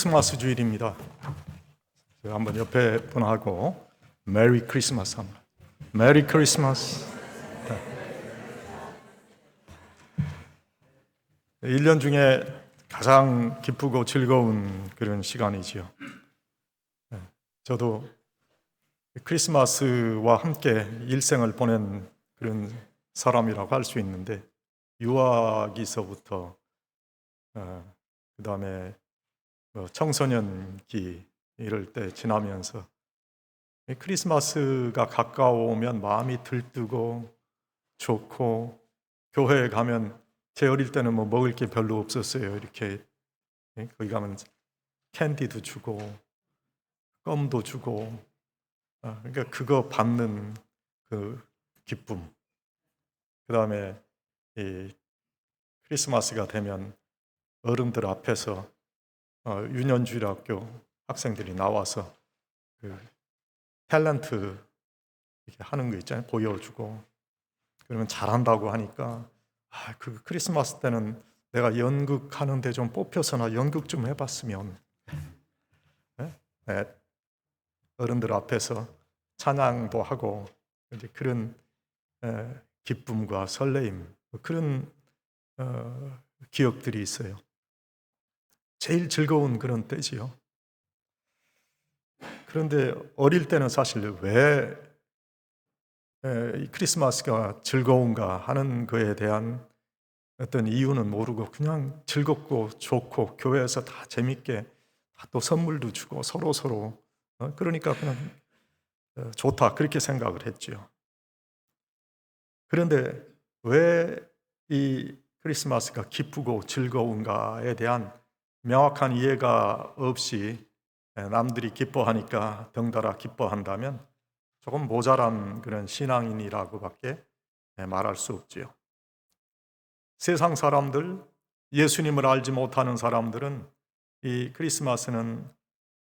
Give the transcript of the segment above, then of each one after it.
크리스마스 주일입니다. 제가 한번 옆에 분하고 메리 크리스마스 합니다. 메리 크리스마스. 1년 중에 가장 기쁘고 즐거운 그런 시간이지요. 저도 크리스마스와 함께 일생을 보낸 그런 사람이라고 할 수 있는데, 유아기서부터 그 다음에 청소년기 이럴 때 지나면서 크리스마스가 가까워오면 마음이 들뜨고 좋고, 교회에 가면 제 어릴 때는 뭐 먹을 게 별로 없었어요. 이렇게 거기 가면 캔디도 주고 껌도 주고, 그러니까 그거 받는 그 기쁨. 그 다음에 이 크리스마스가 되면 어른들 앞에서 유년주일학교 학생들이 나와서 그 탤런트 이렇게 하는 거 있잖아요. 보여주고 그러면 잘한다고 하니까 그 크리스마스 때는 내가 연극하는데 좀 뽑혀서나 연극 좀 해봤으면. 네. 어른들 앞에서 찬양도 하고 이제 그런 기쁨과 설레임, 그런 기억들이 있어요. 제일 즐거운 그런 때지요. 그런데 어릴 때는 사실 왜 이 크리스마스가 즐거운가 하는 거에 대한 어떤 이유는 모르고 그냥 즐겁고 좋고, 교회에서 다 재밌게 또 선물도 주고 서로 그러니까 그냥 좋다 그렇게 생각을 했죠. 그런데 왜 이 크리스마스가 기쁘고 즐거운가에 대한 명확한 이해가 없이 남들이 기뻐하니까 덩달아 기뻐한다면 조금 모자란 그런 신앙인이라고밖에 말할 수 없지요. 세상 사람들, 예수님을 알지 못하는 사람들은 이 크리스마스는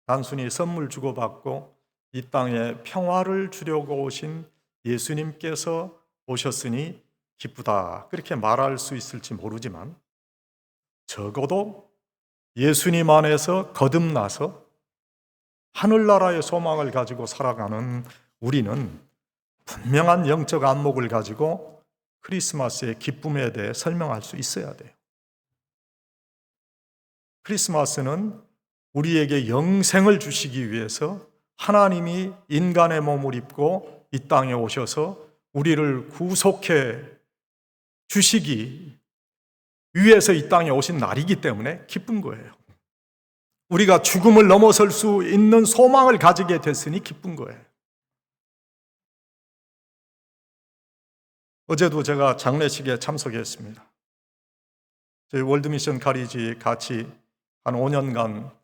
단순히 선물 주고받고 이 땅에 평화를 주려고 오신 예수님께서 오셨으니 기쁘다 그렇게 말할 수 있을지 모르지만, 적어도 예수님 안에서 거듭나서 하늘나라의 소망을 가지고 살아가는 우리는 분명한 영적 안목을 가지고 크리스마스의 기쁨에 대해 설명할 수 있어야 돼요. 크리스마스는 우리에게 영생을 주시기 위해서 하나님이 인간의 몸을 입고 이 땅에 오셔서 우리를 구속해 주시기 위해서 이 땅에 오신 날이기 때문에 기쁜 거예요. 우리가 죽음을 넘어설 수 있는 소망을 가지게 됐으니 기쁜 거예요. 어제도 제가 장례식에 참석했습니다. 저희 월드미션 카리지 같이 한 5년간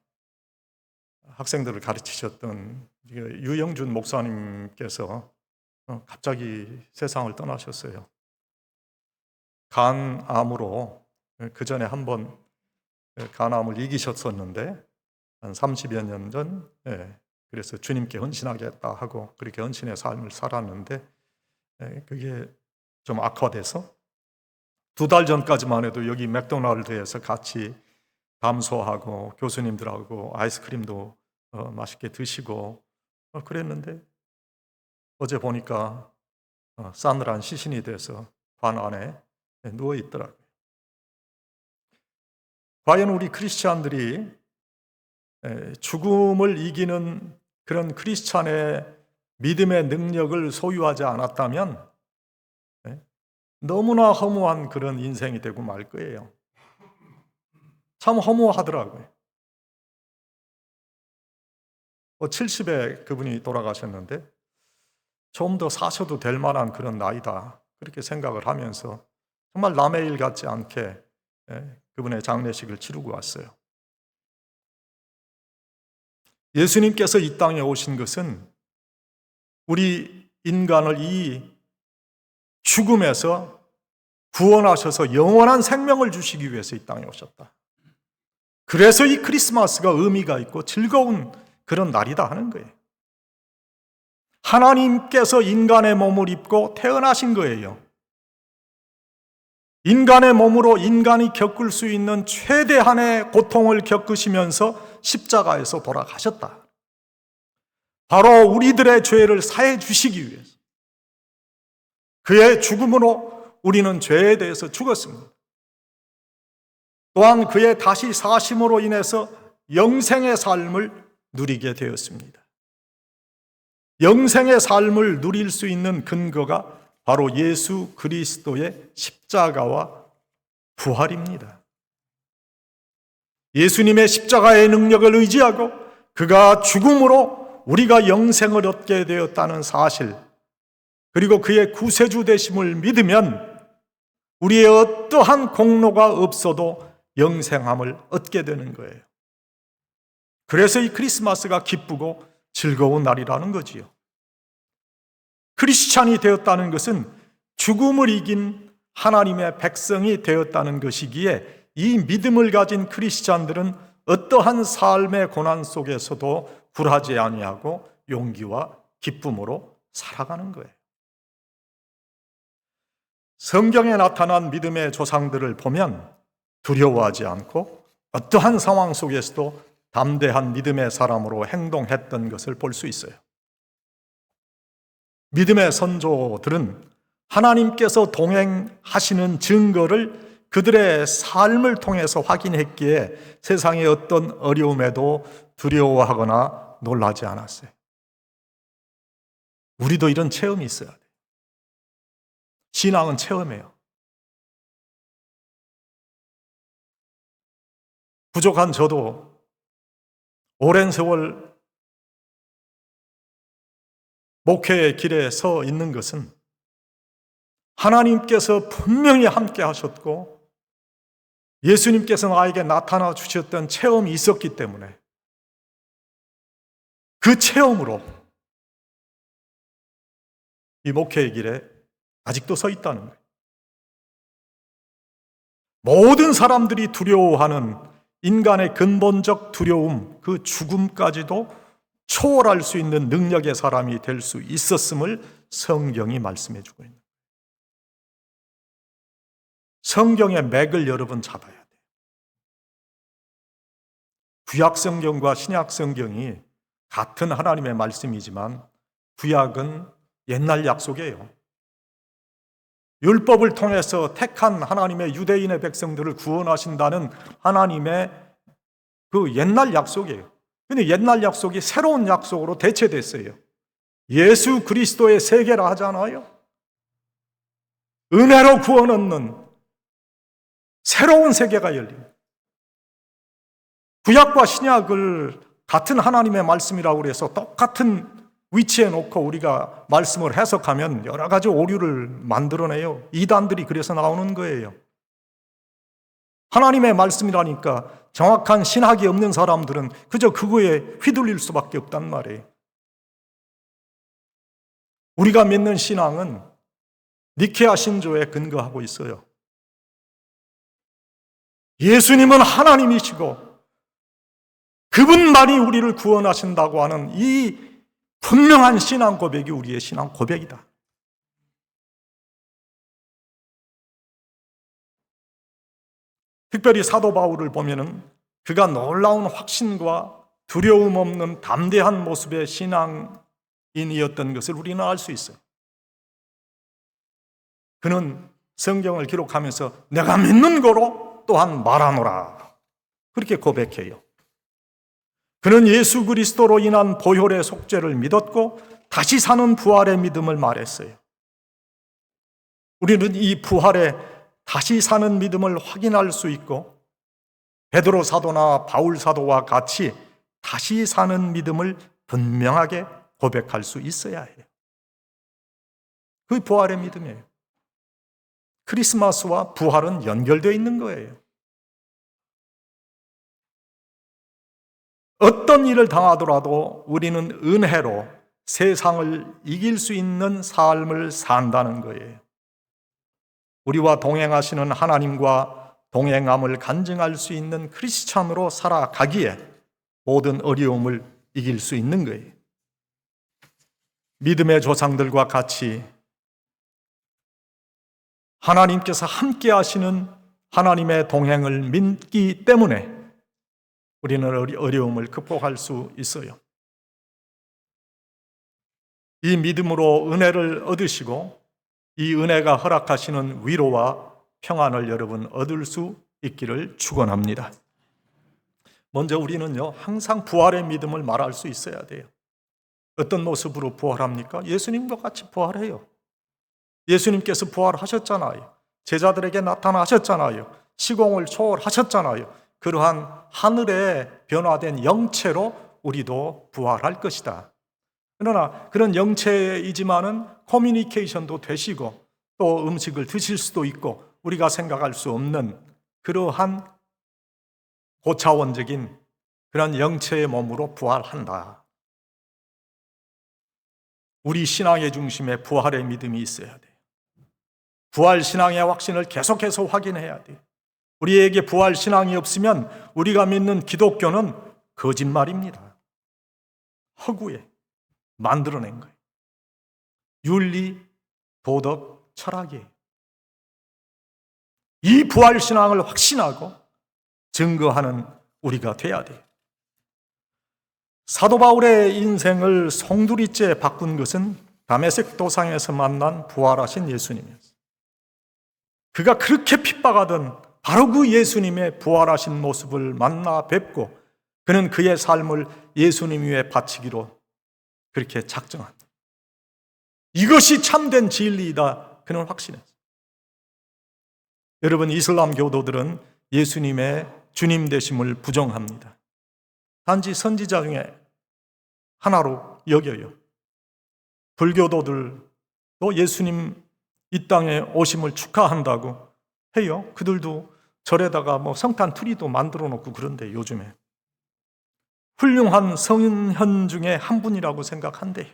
학생들을 가르치셨던 유영준 목사님께서 갑자기 세상을 떠나셨어요. 간암으로 그 전에 한번 간암을 이기셨었는데 한 30여 년 전, 그래서 주님께 헌신하겠다 하고 그렇게 헌신의 삶을 살았는데 그게 좀 악화돼서 2달 전까지만 해도 여기 맥도날드에서 같이 담소하고 교수님들하고 아이스크림도 맛있게 드시고 그랬는데, 어제 보니까 싸늘한 시신이 돼서 관 안에 누워 있더라고요. 과연 우리 크리스찬들이 죽음을 이기는 그런 크리스찬의 믿음의 능력을 소유하지 않았다면 너무나 허무한 그런 인생이 되고 말 거예요. 참 허무하더라고요. 70에 그분이 돌아가셨는데 좀 더 사셔도 될 만한 그런 나이다 그렇게 생각을 하면서 정말 남의 일 같지 않게 그분의 장례식을 치르고 왔어요. 예수님께서 이 땅에 오신 것은 우리 인간을 이 죽음에서 구원하셔서 영원한 생명을 주시기 위해서 이 땅에 오셨다. 그래서 이 크리스마스가 의미가 있고 즐거운 그런 날이다 하는 거예요. 하나님께서 인간의 몸을 입고 태어나신 거예요. 인간의 몸으로 인간이 겪을 수 있는 최대한의 고통을 겪으시면서 십자가에서 돌아가셨다. 바로 우리들의 죄를 사해 주시기 위해서. 그의 죽음으로 우리는 죄에 대해서 죽었습니다. 또한 그의 다시 사심으로 인해서 영생의 삶을 누리게 되었습니다. 영생의 삶을 누릴 수 있는 근거가 바로 예수 그리스도의 십자가와 부활입니다. 예수님의 십자가의 능력을 의지하고 그가 죽음으로 우리가 영생을 얻게 되었다는 사실, 그리고 그의 구세주 되심을 믿으면 우리의 어떠한 공로가 없어도 영생함을 얻게 되는 거예요. 그래서 이 크리스마스가 기쁘고 즐거운 날이라는 거지요. 크리스찬이 되었다는 것은 죽음을 이긴 하나님의 백성이 되었다는 것이기에 이 믿음을 가진 크리스찬들은 어떠한 삶의 고난 속에서도 굴하지 아니하고 용기와 기쁨으로 살아가는 거예요. 성경에 나타난 믿음의 조상들을 보면 두려워하지 않고 어떠한 상황 속에서도 담대한 믿음의 사람으로 행동했던 것을 볼 수 있어요. 믿음의 선조들은 하나님께서 동행하시는 증거를 그들의 삶을 통해서 확인했기에 세상의 어떤 어려움에도 두려워하거나 놀라지 않았어요. 우리도 이런 체험이 있어야 돼요. 신앙은 체험이에요. 부족한 저도 오랜 세월 목회의 길에 서 있는 것은 하나님께서 분명히 함께 하셨고 예수님께서 나에게 나타나 주셨던 체험이 있었기 때문에 그 체험으로 이 목회의 길에 아직도 서 있다는 거예요. 모든 사람들이 두려워하는 인간의 근본적 두려움, 그 죽음까지도 초월할 수 있는 능력의 사람이 될 수 있었음을 성경이 말씀해 주고 있는 거예요. 성경의 맥을 여러분 잡아야 돼요. 구약 성경과 신약 성경이 같은 하나님의 말씀이지만 구약은 옛날 약속이에요. 율법을 통해서 택한 하나님의 유대인의 백성들을 구원하신다는 하나님의 그 옛날 약속이에요. 근데 옛날 약속이 새로운 약속으로 대체됐어요. 예수 그리스도의 세계라 하잖아요. 은혜로 구원 얻는 새로운 세계가 열립니다. 구약과 신약을 같은 하나님의 말씀이라고 해서 똑같은 위치에 놓고 우리가 말씀을 해석하면 여러 가지 오류를 만들어내요. 이단들이 그래서 나오는 거예요. 하나님의 말씀이라니까 정확한 신학이 없는 사람들은 그저 그거에 휘둘릴 수밖에 없단 말이에요. 우리가 믿는 신앙은 니케아 신조에 근거하고 있어요. 예수님은 하나님이시고 그분만이 우리를 구원하신다고 하는 이 분명한 신앙 고백이 우리의 신앙 고백이다. 특별히 사도 바울을 보면은 그가 놀라운 확신과 두려움 없는 담대한 모습의 신앙인이었던 것을 우리는 알 수 있어요. 그는 성경을 기록하면서 내가 믿는 거로 또한 말하노라 그렇게 고백해요. 그는 예수 그리스도로 인한 보혈의 속죄를 믿었고 다시 사는 부활의 믿음을 말했어요. 우리는 이 부활의 다시 사는 믿음을 확인할 수 있고 베드로 사도나 바울 사도와 같이 다시 사는 믿음을 분명하게 고백할 수 있어야 해요. 그 부활의 믿음이에요. 크리스마스와 부활은 연결되어 있는 거예요. 어떤 일을 당하더라도 우리는 은혜로 세상을 이길 수 있는 삶을 산다는 거예요. 우리와 동행하시는 하나님과 동행함을 간증할 수 있는 크리스찬으로 살아가기에 모든 어려움을 이길 수 있는 거예요. 믿음의 조상들과 같이 하나님께서 함께 하시는 하나님의 동행을 믿기 때문에 우리는 어려움을 극복할 수 있어요. 이 믿음으로 은혜를 얻으시고 이 은혜가 허락하시는 위로와 평안을 여러분 얻을 수 있기를 축원합니다. 먼저 우리는요, 항상 부활의 믿음을 말할 수 있어야 돼요. 어떤 모습으로 부활합니까? 예수님과 같이 부활해요. 예수님께서 부활하셨잖아요. 제자들에게 나타나셨잖아요. 시공을 초월하셨잖아요. 그러한 하늘의 변화된 영체로 우리도 부활할 것이다. 그러나 그런 영체이지만은 커뮤니케이션도 되시고 또 음식을 드실 수도 있고 우리가 생각할 수 없는 그러한 고차원적인 그런 영체의 몸으로 부활한다. 우리 신앙의 중심에 부활의 믿음이 있어야 돼요. 부활 신앙의 확신을 계속해서 확인해야 돼요. 우리에게 부활 신앙이 없으면 우리가 믿는 기독교는 거짓말입니다. 허구에 만들어낸 거예요. 윤리, 도덕, 철학이에요. 이 부활 신앙을 확신하고 증거하는 우리가 돼야 돼요. 사도 바울의 인생을 송두리째 바꾼 것은 다메섹 도상에서 만난 부활하신 예수님이었어요. 그가 그렇게 핍박하던 바로 그 예수님의 부활하신 모습을 만나 뵙고 그는 그의 삶을 예수님 위에 바치기로 그렇게 작정합니다. 이것이 참된 진리이다. 그는 확신했어요. 여러분, 이슬람 교도들은 예수님의 주님 되심을 부정합니다. 단지 선지자 중에 하나로 여겨요. 불교도들도 예수님 이 땅에 오심을 축하한다고 해요. 그들도 절에다가 성탄 트리도 만들어 놓고 그런데 요즘에 훌륭한 성현 중에 한 분이라고 생각한대요.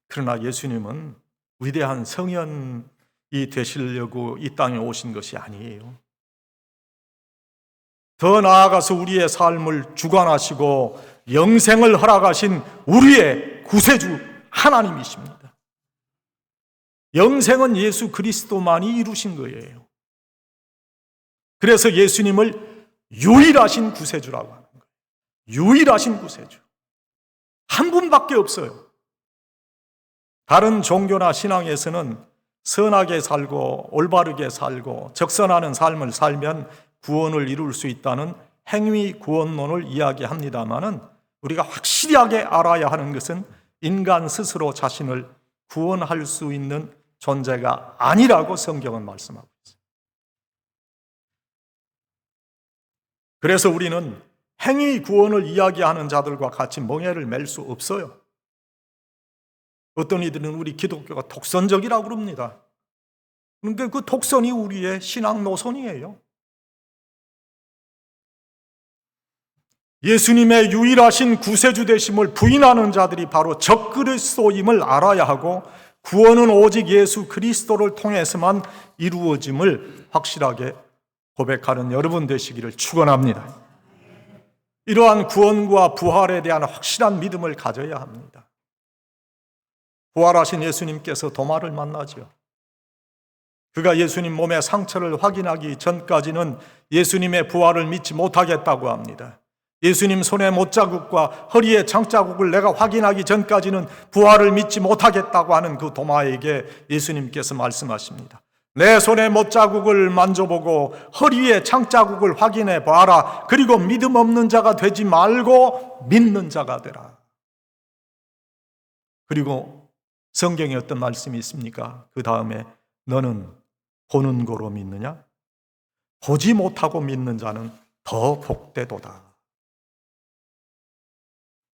그러나 예수님은 위대한 성현이 되시려고 이 땅에 오신 것이 아니에요. 더 나아가서 우리의 삶을 주관하시고 영생을 허락하신 우리의 구세주 하나님이십니다. 영생은 예수 그리스도만이 이루신 거예요. 그래서 예수님을 유일하신 구세주라고 하는 거예요. 유일하신 구세주. 한 분밖에 없어요. 다른 종교나 신앙에서는 선하게 살고 올바르게 살고 적선하는 삶을 살면 구원을 이룰 수 있다는 행위 구원론을 이야기합니다마는 우리가 확실하게 알아야 하는 것은 인간 스스로 자신을 구원할 수 있는 존재가 아니라고 성경은 말씀하고 있어요. 그래서 우리는 행위 구원을 이야기하는 자들과 같이 멍해를 맬 수 없어요. 어떤 이들은 우리 기독교가 독선적이라고 그럽니다. 그런데 그 독선이 우리의 신앙 노선이에요. 예수님의 유일하신 구세주 되심을 부인하는 자들이 바로 적그리스도임을 알아야 하고 구원은 오직 예수 그리스도를 통해서만 이루어짐을 확실하게 고백하는 여러분 되시기를 축원합니다. 이러한 구원과 부활에 대한 확실한 믿음을 가져야 합니다. 부활하신 예수님께서 도마를 만나죠. 그가 예수님 몸의 상처를 확인하기 전까지는 예수님의 부활을 믿지 못하겠다고 합니다. 예수님 손에 못자국과 허리에 장자국을 내가 확인하기 전까지는 부활을 믿지 못하겠다고 하는 그 도마에게 예수님께서 말씀하십니다. 내 손에 못자국을 만져보고 허리에 장자국을 확인해 봐라. 그리고 믿음 없는 자가 되지 말고 믿는 자가 되라. 그리고 성경에 어떤 말씀이 있습니까? 그 다음에 너는 보는 거로 믿느냐? 보지 못하고 믿는 자는 더 복되도다.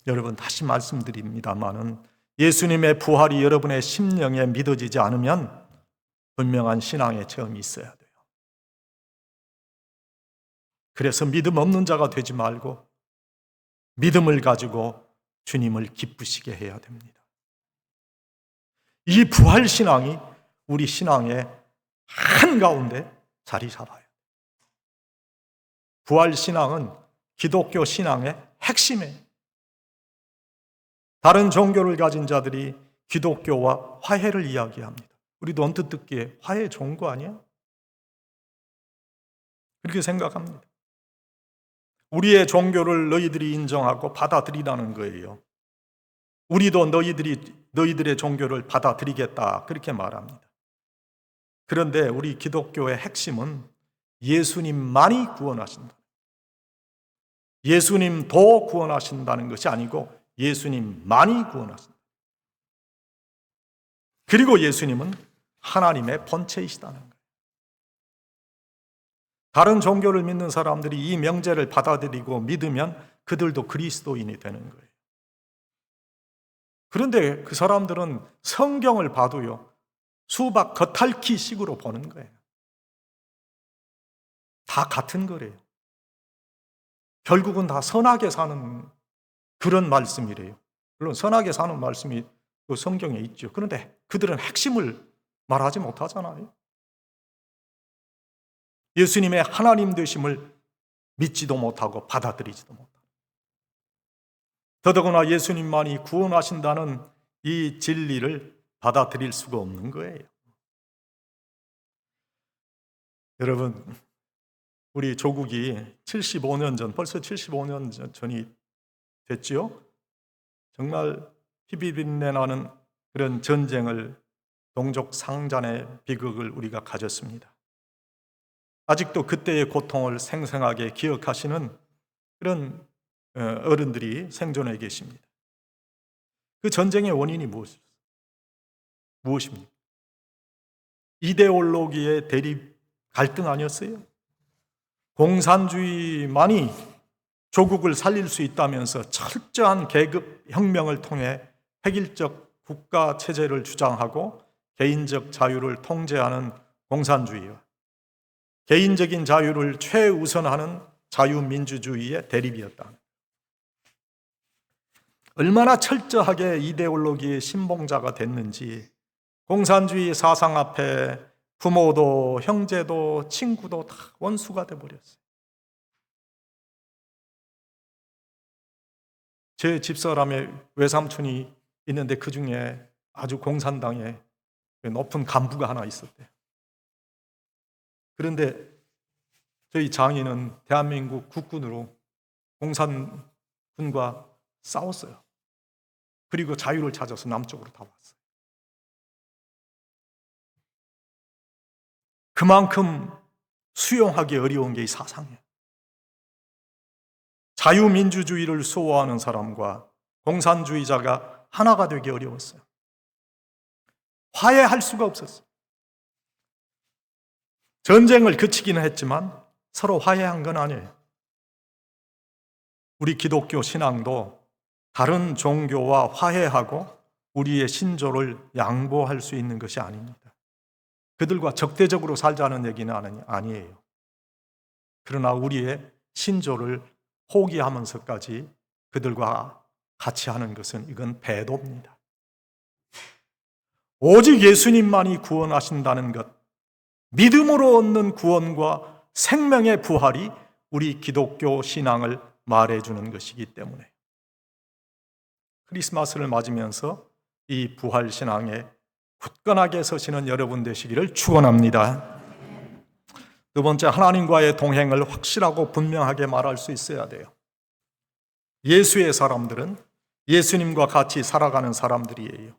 여러분, 다시 말씀드립니다마는 예수님의 부활이 여러분의 심령에 믿어지지 않으면 분명한 신앙의 체험이 있어야 돼요. 그래서 믿음 없는 자가 되지 말고 믿음을 가지고 주님을 기쁘시게 해야 됩니다. 이 부활 신앙이 우리 신앙의 한가운데 자리 잡아요. 부활 신앙은 기독교 신앙의 핵심이에요. 다른 종교를 가진 자들이 기독교와 화해를 이야기합니다. 우리도 언뜻 듣기에 화해 좋은 거 아니야? 그렇게 생각합니다. 우리의 종교를 너희들이 인정하고 받아들이라는 거예요. 우리도 너희들의 종교를 받아들이겠다, 그렇게 말합니다. 그런데 우리 기독교의 핵심은 예수님만이 구원하신다. 예수님도 구원하신다는 것이 아니고 예수님만이 구원하신다. 그리고 예수님은 하나님의 본체이시다는 거예요. 다른 종교를 믿는 사람들이 이 명제를 받아들이고 믿으면 그들도 그리스도인이 되는 거예요. 그런데 그 사람들은 성경을 봐도요, 수박 겉핥기식으로 보는 거예요. 다 같은 거래요. 결국은 다 선하게 사는 그런 말씀이래요. 물론 선하게 사는 말씀이 그 성경에 있죠. 그런데 그들은 핵심을 말하지 못하잖아요. 예수님의 하나님 되심을 믿지도 못하고 받아들이지도 못하고, 더더구나 예수님만이 구원하신다는 이 진리를 받아들일 수가 없는 거예요. 여러분, 우리 조국이 75년 전, 벌써 75년 전이 됐지요? 정말 피비린내 나는 그런 전쟁을, 동족 상잔의 비극을 우리가 가졌습니다. 아직도 그때의 고통을 생생하게 기억하시는 그런 어른들이 생존해 계십니다. 그 전쟁의 원인이 무엇입니까? 이데올로기의 대립, 갈등 아니었어요? 공산주의만이 조국을 살릴 수 있다면서 철저한 계급 혁명을 통해 획일적 국가 체제를 주장하고 개인적 자유를 통제하는 공산주의와 개인적인 자유를 최우선하는 자유민주주의의 대립이었다. 얼마나 철저하게 이데올로기의 신봉자가 됐는지 공산주의 사상 앞에 부모도 형제도 친구도 다 원수가 돼버렸어요. 제 집사람의 외삼촌이 있는데 그 중에 아주 공산당의 높은 간부가 하나 있었대요. 그런데 저희 장인은 대한민국 국군으로 공산군과 싸웠어요. 그리고 자유를 찾아서 남쪽으로 다 왔어요. 그만큼 수용하기 어려운 게 이 사상이에요. 자유민주주의를 수호하는 사람과 공산주의자가 하나가 되기 어려웠어요. 화해할 수가 없었어요. 전쟁을 그치기는 했지만 서로 화해한 건 아니에요. 우리 기독교 신앙도 다른 종교와 화해하고 우리의 신조를 양보할 수 있는 것이 아닙니다. 그들과 적대적으로 살자는 얘기는 아니에요. 그러나 우리의 신조를 포기하면서까지 그들과 같이 하는 것은 이건 배도입니다. 오직 예수님만이 구원하신다는 것, 믿음으로 얻는 구원과 생명의 부활이 우리 기독교 신앙을 말해주는 것이기 때문에 크리스마스를 맞으면서 이 부활 신앙에 굳건하게 서시는 여러분 되시기를 축원합니다. 두 번째, 하나님과의 동행을 확실하고 분명하게 말할 수 있어야 돼요. 예수의 사람들은 예수님과 같이 살아가는 사람들이에요.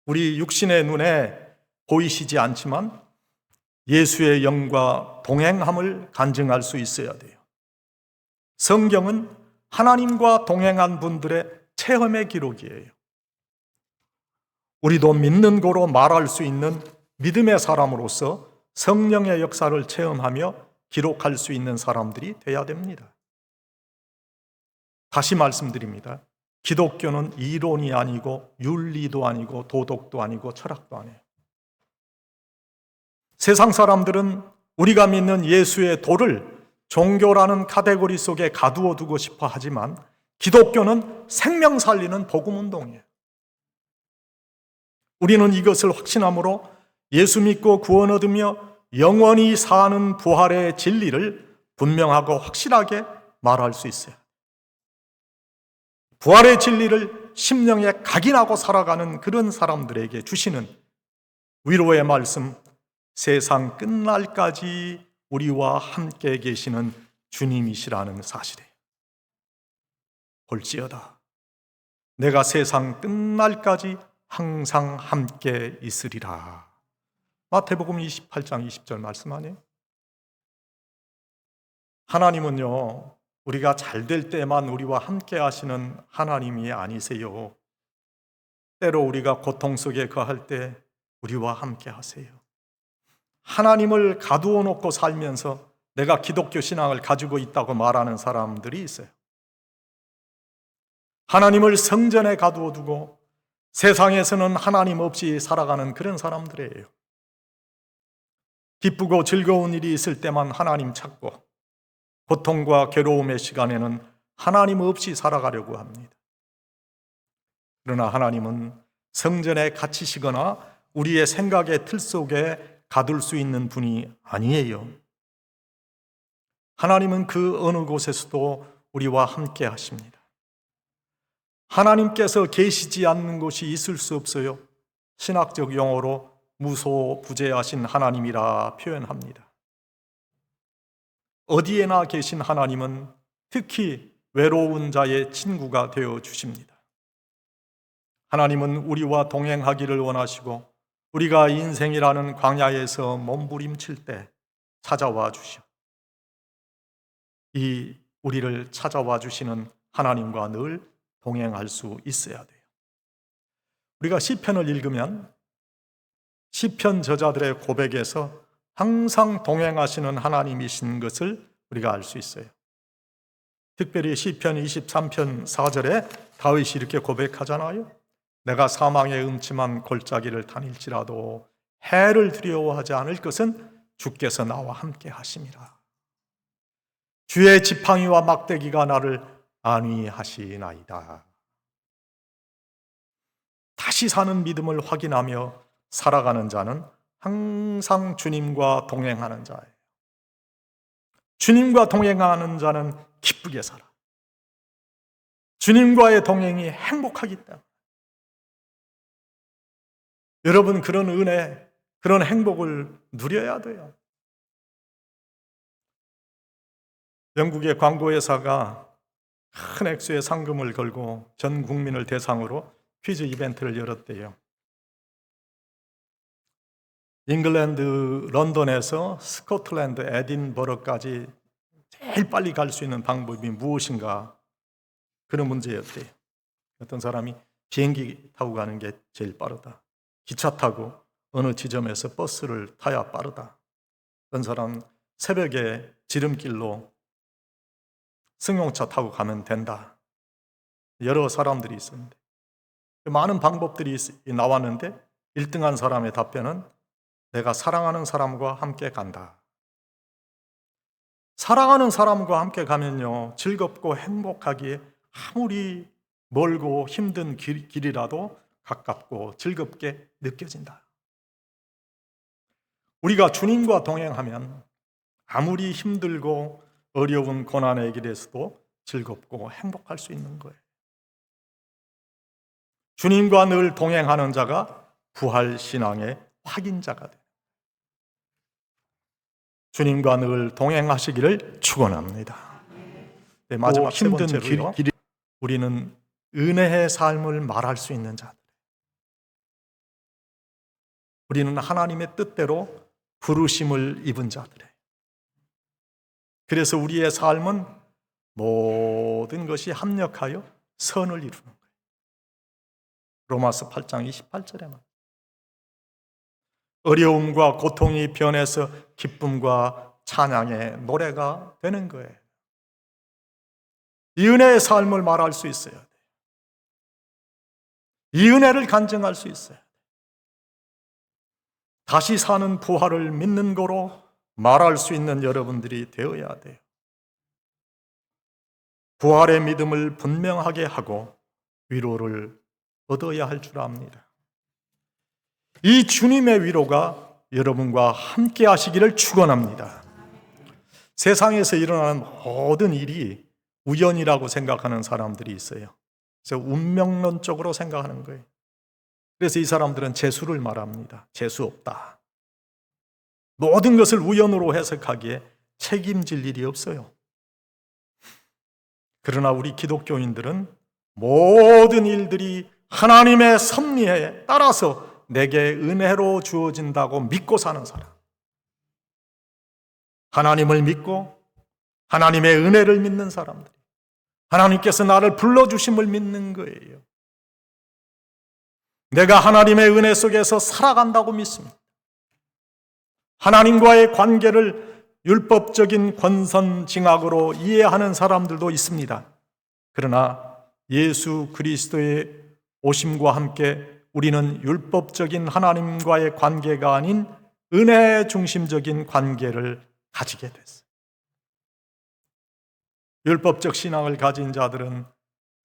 우리 육신의 눈에 보이시지 않지만 예수의 영과 동행함을 간증할 수 있어야 돼요. 성경은 하나님과 동행한 분들의 체험의 기록이에요. 우리도 믿는 거로 말할 수 있는 믿음의 사람으로서 성령의 역사를 체험하며 기록할 수 있는 사람들이 돼야 됩니다. 다시 말씀드립니다. 기독교는 이론이 아니고 윤리도 아니고 도덕도 아니고 철학도 아니에요. 세상 사람들은 우리가 믿는 예수의 도를 종교라는 카테고리 속에 가두어 두고 싶어 하지만 기독교는 생명 살리는 복음운동이에요. 우리는 이것을 확신함으로 예수 믿고 구원 얻으며 영원히 사는 부활의 진리를 분명하고 확실하게 말할 수 있어요. 부활의 진리를 심령에 각인하고 살아가는 그런 사람들에게 주시는 위로의 말씀, 세상 끝날까지 우리와 함께 계시는 주님이시라는 사실이에요. 볼지어다 내가 세상 끝날까지 항상 함께 있으리라. 마태복음 28장 20절 말씀 아니에요? 하나님은요, 우리가 잘 될 때만 우리와 함께 하시는 하나님이 아니세요. 때로 우리가 고통 속에 거할 때 우리와 함께 하세요. 하나님을 가두어 놓고 살면서 내가 기독교 신앙을 가지고 있다고 말하는 사람들이 있어요. 하나님을 성전에 가두어 두고 세상에서는 하나님 없이 살아가는 그런 사람들이에요. 기쁘고 즐거운 일이 있을 때만 하나님 찾고 고통과 괴로움의 시간에는 하나님 없이 살아가려고 합니다. 그러나 하나님은 성전에 갇히시거나 우리의 생각의 틀 속에 가둘 수 있는 분이 아니에요. 하나님은 그 어느 곳에서도 우리와 함께 하십니다. 하나님께서 계시지 않는 곳이 있을 수 없어요. 신학적 용어로 무소부재하신 하나님이라 표현합니다. 어디에나 계신 하나님은 특히 외로운 자의 친구가 되어 주십니다. 하나님은 우리와 동행하기를 원하시고 우리가 인생이라는 광야에서 몸부림칠 때 찾아와 주시오. 이 우리를 찾아와 주시는 하나님과 늘 동행할 수 있어야 돼요. 우리가 시편을 읽으면 시편 저자들의 고백에서 항상 동행하시는 하나님이신 것을 우리가 알 수 있어요. 특별히 시편 23편 4절에 다윗이 이렇게 고백하잖아요. 내가 사망의 음침한 골짜기를 다닐지라도 해를 두려워하지 않을 것은 주께서 나와 함께 하심이라. 주의 지팡이와 막대기가 나를 안위하시나이다. 다시 사는 믿음을 확인하며 살아가는 자는 항상 주님과 동행하는 자예요. 주님과 동행하는 자는 기쁘게 살아. 주님과의 동행이 행복하기 때문에. 여러분, 그런 은혜, 그런 행복을 누려야 돼요. 영국의 광고회사가 큰 액수의 상금을 걸고 전 국민을 대상으로 퀴즈 이벤트를 열었대요. 잉글랜드 런던에서 스코틀랜드 에딘버러까지 제일 빨리 갈 수 있는 방법이 무엇인가? 그런 문제였대요. 어떤 사람이 비행기 타고 가는 게 제일 빠르다. 기차 타고 어느 지점에서 버스를 타야 빠르다. 어떤 사람은 새벽에 지름길로 승용차 타고 가면 된다. 여러 사람들이 있었는데 많은 방법들이 나왔는데 1등한 사람의 답변은 내가 사랑하는 사람과 함께 간다. 사랑하는 사람과 함께 가면요, 즐겁고 행복하기에 아무리 멀고 힘든 길이라도 가깝고 즐겁게 느껴진다. 우리가 주님과 동행하면 아무리 힘들고 어려운 고난의 길에서도 즐겁고 행복할 수 있는 거예요. 주님과 늘 동행하는 자가 부활신앙의 확인자가 돼요. 주님과 늘 동행하시기를 축원합니다. 네, 마지막 세 번째로요. 우리는 은혜의 삶을 말할 수 있는 자들. 우리는 하나님의 뜻대로 부르심을 입은 자들이에요. 그래서 우리의 삶은 모든 것이 합력하여 선을 이루는 거예요. 로마서 8장 28절에만. 어려움과 고통이 변해서 기쁨과 찬양의 노래가 되는 거예요. 이 은혜의 삶을 말할 수 있어야 돼요. 이 은혜를 간증할 수 있어야 돼요. 다시 사는 부활을 믿는 거로 말할 수 있는 여러분들이 되어야 돼요. 부활의 믿음을 분명하게 하고 위로를 얻어야 할 줄 압니다. 이 주님의 위로가 여러분과 함께 하시기를 축원합니다. 세상에서 일어나는 모든 일이 우연이라고 생각하는 사람들이 있어요. 그래서 운명론적으로 생각하는 거예요. 그래서 이 사람들은 재수를 말합니다. 재수 없다. 모든 것을 우연으로 해석하기에 책임질 일이 없어요. 그러나 우리 기독교인들은 모든 일들이 하나님의 섭리에 따라서 내게 은혜로 주어진다고 믿고 사는 사람. 하나님을 믿고 하나님의 은혜를 믿는 사람들. 하나님께서 나를 불러주심을 믿는 거예요. 내가 하나님의 은혜 속에서 살아간다고 믿습니다. 하나님과의 관계를 율법적인 권선징악으로 이해하는 사람들도 있습니다. 그러나 예수 그리스도의 오심과 함께 우리는 율법적인 하나님과의 관계가 아닌 은혜 중심적인 관계를 가지게 됐어요. 율법적 신앙을 가진 자들은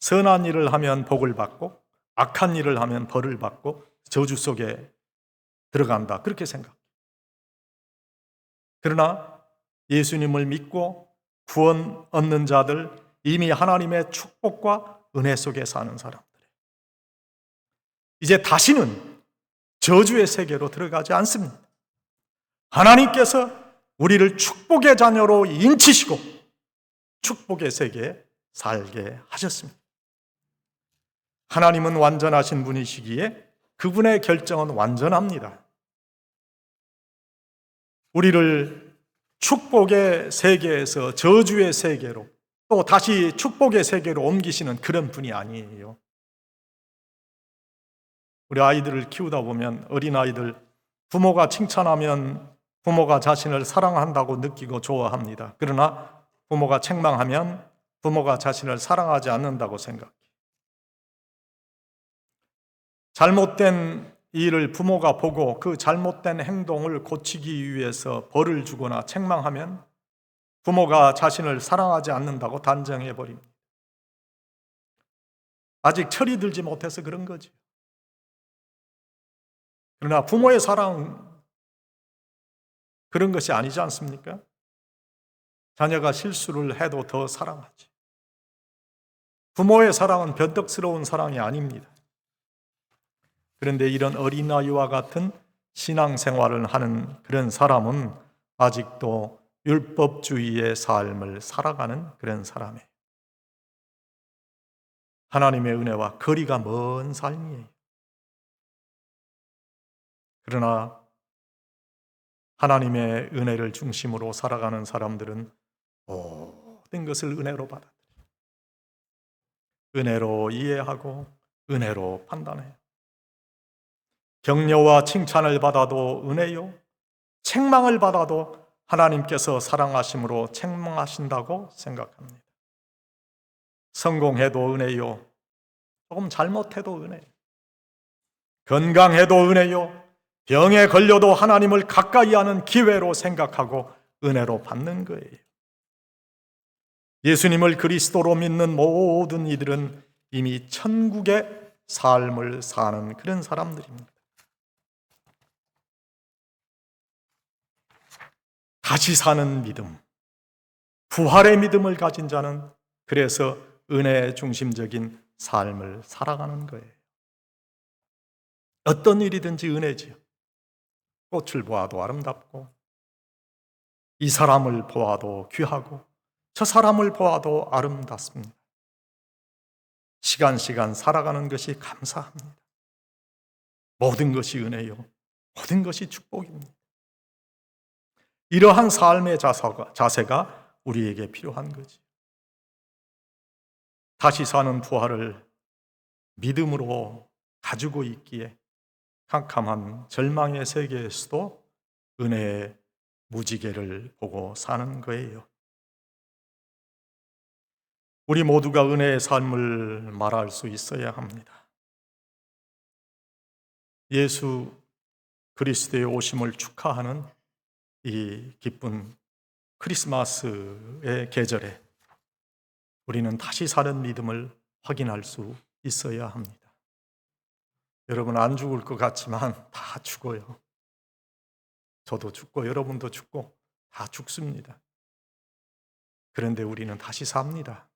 선한 일을 하면 복을 받고 악한 일을 하면 벌을 받고 저주 속에 들어간다, 그렇게 생각해요. 그러나 예수님을 믿고 구원 얻는 자들, 이미 하나님의 축복과 은혜 속에 사는 사람들, 이제 다시는 저주의 세계로 들어가지 않습니다. 하나님께서 우리를 축복의 자녀로 인치시고 축복의 세계에 살게 하셨습니다. 하나님은 완전하신 분이시기에 그분의 결정은 완전합니다. 우리를 축복의 세계에서 저주의 세계로 또 다시 축복의 세계로 옮기시는 그런 분이 아니에요. 우리 아이들을 키우다 보면 어린아이들 부모가 칭찬하면 부모가 자신을 사랑한다고 느끼고 좋아합니다. 그러나 부모가 책망하면 부모가 자신을 사랑하지 않는다고 생각해요. 잘못된 일을 부모가 보고 그 잘못된 행동을 고치기 위해서 벌을 주거나 책망하면 부모가 자신을 사랑하지 않는다고 단정해 버립니다. 아직 철이 들지 못해서 그런 거죠. 그러나 부모의 사랑, 그런 것이 아니지 않습니까? 자녀가 실수를 해도 더 사랑하지. 부모의 사랑은 변덕스러운 사랑이 아닙니다. 그런데 이런 어린아이와 같은 신앙생활을 하는 그런 사람은 아직도 율법주의의 삶을 살아가는 그런 사람이에요. 하나님의 은혜와 거리가 먼 삶이에요. 그러나 하나님의 은혜를 중심으로 살아가는 사람들은 모든 것을 은혜로 받아들여요. 은혜로 이해하고 은혜로 판단해요. 격려와 칭찬을 받아도 은혜요, 책망을 받아도 하나님께서 사랑하심으로 책망하신다고 생각합니다. 성공해도 은혜요, 조금 잘못해도 은혜요, 건강해도 은혜요, 병에 걸려도 하나님을 가까이 하는 기회로 생각하고 은혜로 받는 거예요. 예수님을 그리스도로 믿는 모든 이들은 이미 천국의 삶을 사는 그런 사람들입니다. 다시 사는 믿음, 부활의 믿음을 가진 자는 그래서 은혜 중심적인 삶을 살아가는 거예요. 어떤 일이든지 은혜지요. 꽃을 보아도 아름답고, 이 사람을 보아도 귀하고, 저 사람을 보아도 아름답습니다. 시간 살아가는 것이 감사합니다. 모든 것이 은혜요, 모든 것이 축복입니다. 이러한 삶의 자세가 우리에게 필요한 거지. 다시 사는 부활을 믿음으로 가지고 있기에 캄캄한 절망의 세계에서도 은혜의 무지개를 보고 사는 거예요. 우리 모두가 은혜의 삶을 말할 수 있어야 합니다. 예수 그리스도의 오심을 축하하는 이 기쁜 크리스마스의 계절에 우리는 다시 사는 믿음을 확인할 수 있어야 합니다. 여러분, 안 죽을 것 같지만 다 죽어요. 저도 죽고 여러분도 죽고 다 죽습니다. 그런데 우리는 다시 삽니다.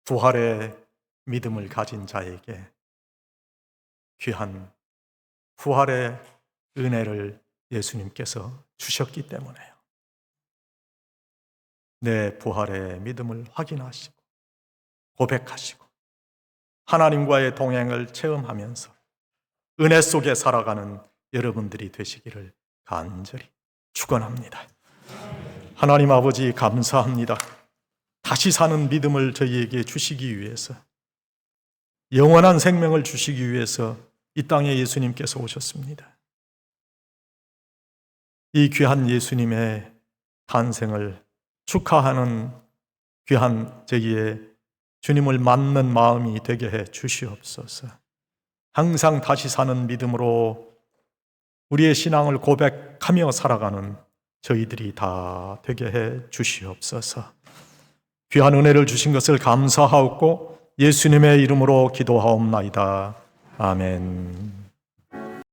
부활의 믿음을 가진 자에게 귀한 부활의 은혜를 예수님께서 주셨기 때문에요. 내 부활의 믿음을 확인하시고 고백하시고 하나님과의 동행을 체험하면서 은혜 속에 살아가는 여러분들이 되시기를 간절히 축원합니다. 하나님 아버지 감사합니다. 다시 사는 믿음을 저희에게 주시기 위해서, 영원한 생명을 주시기 위해서 이 땅에 예수님께서 오셨습니다. 이 귀한 예수님의 탄생을 축하하는 귀한 저희의 주님을 맞는 마음이 되게 해 주시옵소서. 항상 다시 사는 믿음으로 우리의 신앙을 고백하며 살아가는 저희들이 다 되게 해 주시옵소서. 귀한 은혜를 주신 것을 감사하옵고 예수님의 이름으로 기도하옵나이다. 아멘.